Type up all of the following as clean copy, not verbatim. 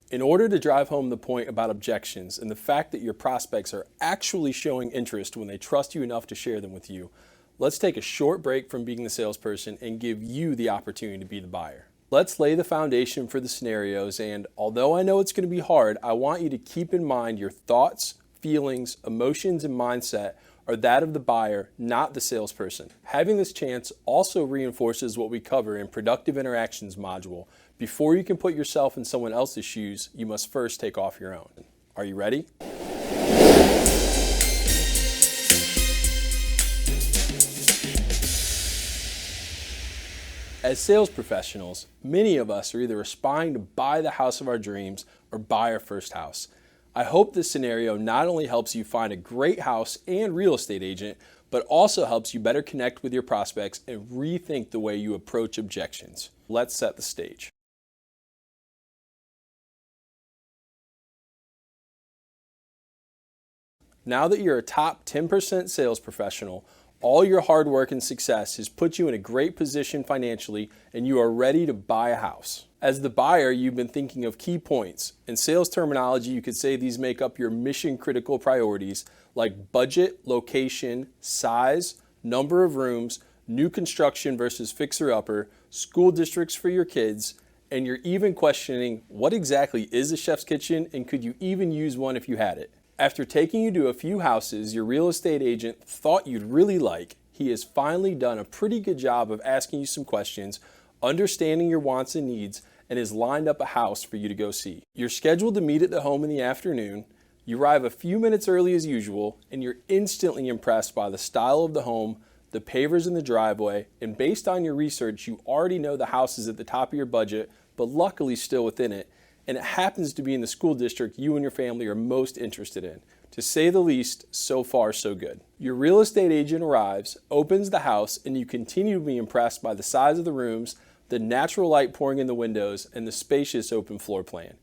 In order to drive home the point about objections and the fact that your prospects are actually showing interest when they trust you enough to share them with you, let's take a short break from being the salesperson and give you the opportunity to be the buyer. Let's lay the foundation for the scenarios, and although I know it's going to be hard, I want you to keep in mind your thoughts, feelings, emotions, and mindset are that of the buyer, not the salesperson. Having this chance also reinforces what we cover in Productive Interactions module. Before you can put yourself in someone else's shoes, you must first take off your own. Are you ready? As sales professionals, many of us are either aspiring to buy the house of our dreams or buy our first house. I hope this scenario not only helps you find a great house and real estate agent, but also helps you better connect with your prospects and rethink the way you approach objections. Let's set the stage. Now that you're a top 10% sales professional, all your hard work and success has put you in a great position financially, and you are ready to buy a house. As the buyer, you've been thinking of key points. In sales terminology, you could say these make up your mission-critical priorities like budget, location, size, number of rooms, new construction versus fixer-upper, school districts for your kids, and you're even questioning what exactly is a chef's kitchen and could you even use one if you had it. After taking you to a few houses your real estate agent thought you'd really like, he has finally done a pretty good job of asking you some questions, understanding your wants and needs, and has lined up a house for you to go see. You're scheduled to meet at the home in the afternoon. You arrive a few minutes early as usual, and you're instantly impressed by the style of the home, the pavers in the driveway, and based on your research, you already know the house is at the top of your budget, but luckily still within it. And it happens to be in the school district you and your family are most interested in. To say the least, so far so good. Your real estate agent arrives, opens the house, and you continue to be impressed by the size of the rooms, the natural light pouring in the windows, and the spacious open floor plan.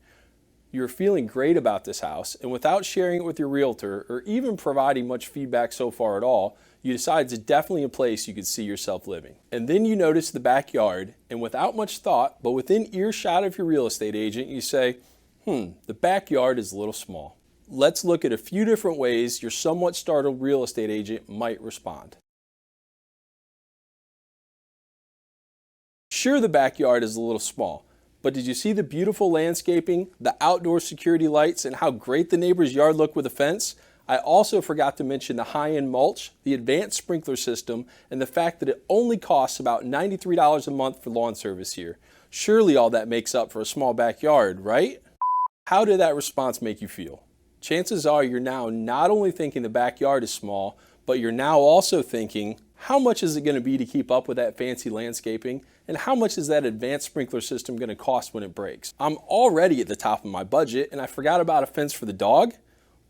You're feeling great about this house, and without sharing it with your realtor or even providing much feedback so far at all, you decide it's definitely a place you could see yourself living. And then you notice the backyard, and without much thought, but within earshot of your real estate agent, you say, the backyard is a little small. Let's look at a few different ways your somewhat startled real estate agent might respond. Sure, the backyard is a little small, but did you see the beautiful landscaping, the outdoor security lights, and how great the neighbor's yard looked with a fence? I also forgot to mention the high-end mulch, the advanced sprinkler system, and the fact that it only costs about $93 a month for lawn service here. Surely all that makes up for a small backyard, right? How did that response make you feel? Chances are you're now not only thinking the backyard is small, but you're now also thinking, how much is it going to be to keep up with that fancy landscaping? And how much is that advanced sprinkler system going to cost when it breaks? I'm already at the top of my budget, and I forgot about a fence for the dog?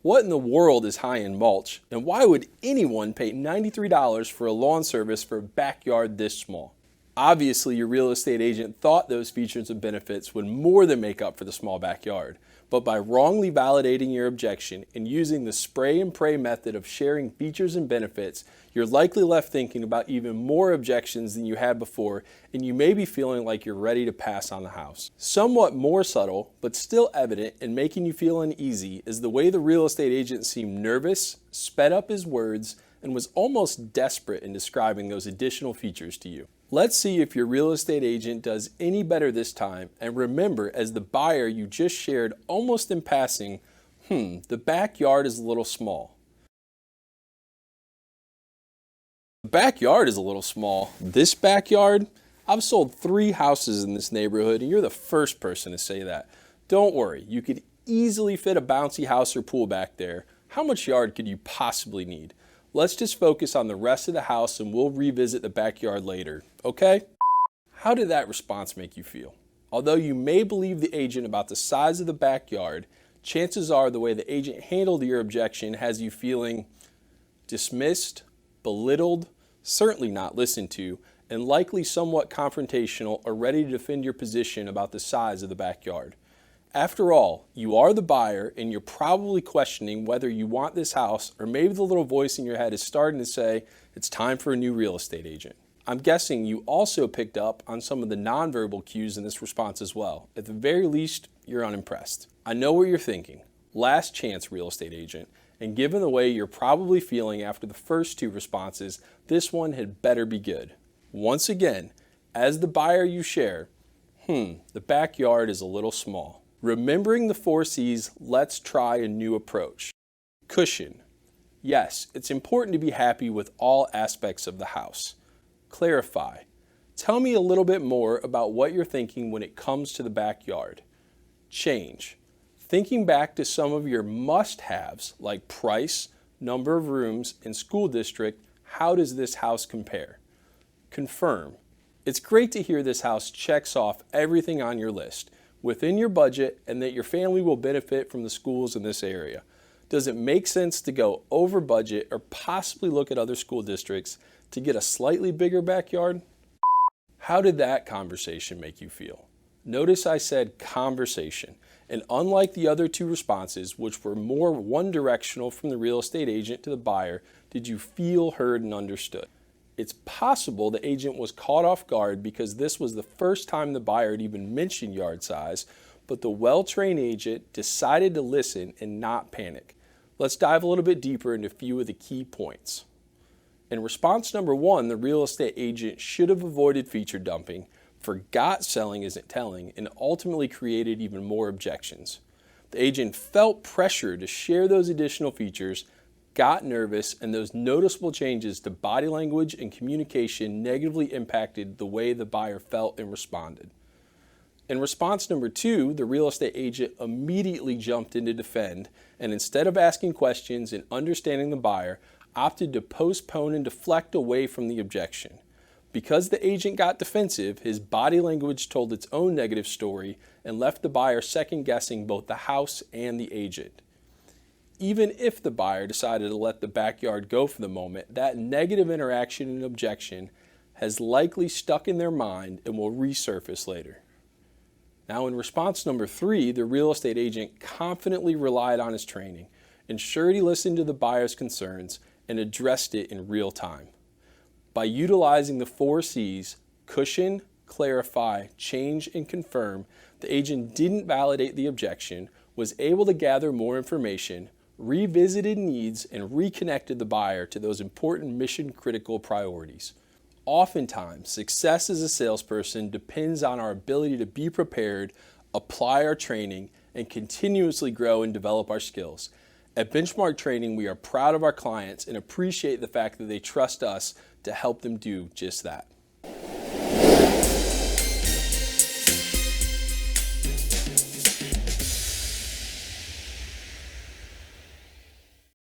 What in the world is high-end mulch? And why would anyone pay $93 for a lawn service for a backyard this small? Obviously, your real estate agent thought those features and benefits would more than make up for the small backyard. But by wrongly validating your objection and using the spray and pray method of sharing features and benefits, you're likely left thinking about even more objections than you had before, and you may be feeling like you're ready to pass on the house. Somewhat more subtle, but still evident and making you feel uneasy is the way the real estate agent seemed nervous, sped up his words, and was almost desperate in describing those additional features to you. Let's see if your real estate agent does any better this time, and remember, as the buyer, you just shared almost in passing, the backyard is a little small. The backyard is a little small. This backyard? I've sold 3 houses in this neighborhood, and you're the first person to say that. Don't worry, you could easily fit a bouncy house or pool back there. How much yard could you possibly need? Let's just focus on the rest of the house and we'll revisit the backyard later, okay? How did that response make you feel? Although you may believe the agent about the size of the backyard, chances are the way the agent handled your objection has you feeling dismissed, belittled, certainly not listened to, and likely somewhat confrontational or ready to defend your position about the size of the backyard. After all, you are the buyer and you're probably questioning whether you want this house, or maybe the little voice in your head is starting to say it's time for a new real estate agent. I'm guessing you also picked up on some of the nonverbal cues in this response as well. At the very least, you're unimpressed. I know what you're thinking. Last chance, real estate agent. And given the way you're probably feeling after the first two responses, this one had better be good. Once again, as the buyer you share, the backyard is a little small. Remembering the 4 C's, let's try a new approach. Cushion. Yes, it's important to be happy with all aspects of the house. Clarify. Tell me a little bit more about what you're thinking when it comes to the backyard. Change. Thinking back to some of your must-haves like price, number of rooms, and school district, how does this house compare? Confirm. It's great to hear this house checks off everything on your list, within your budget, and that your family will benefit from the schools in this area. Does it make sense to go over budget or possibly look at other school districts to get a slightly bigger backyard? How did that conversation make you feel? Notice I said conversation. And unlike the other 2 responses, which were more one-directional from the real estate agent to the buyer, did you feel heard and understood? It's possible the agent was caught off guard because this was the first time the buyer had even mentioned yard size, but the well-trained agent decided to listen and not panic. Let's dive a little bit deeper into a few of the key points. In response number 1, the real estate agent should have avoided feature dumping, forgot selling isn't telling, and ultimately created even more objections. The agent felt pressure to share those additional features, got nervous, and those noticeable changes to body language and communication negatively impacted the way the buyer felt and responded. In response number 2, the real estate agent immediately jumped in to defend, and instead of asking questions and understanding the buyer, opted to postpone and deflect away from the objection. Because the agent got defensive, his body language told its own negative story and left the buyer second-guessing both the house and the agent. Even if the buyer decided to let the backyard go for the moment, that negative interaction and objection has likely stuck in their mind and will resurface later. Now, in response number 3, the real estate agent confidently relied on his training, ensured he listened to the buyer's concerns, and addressed it in real time. By utilizing the 4 C's, cushion, clarify, change, and confirm, the agent didn't validate the objection, was able to gather more information, revisited needs, and reconnected the buyer to those important mission-critical priorities. Oftentimes, success as a salesperson depends on our ability to be prepared, apply our training, and continuously grow and develop our skills. At Benchmark Training, we are proud of our clients and appreciate the fact that they trust us to help them do just that.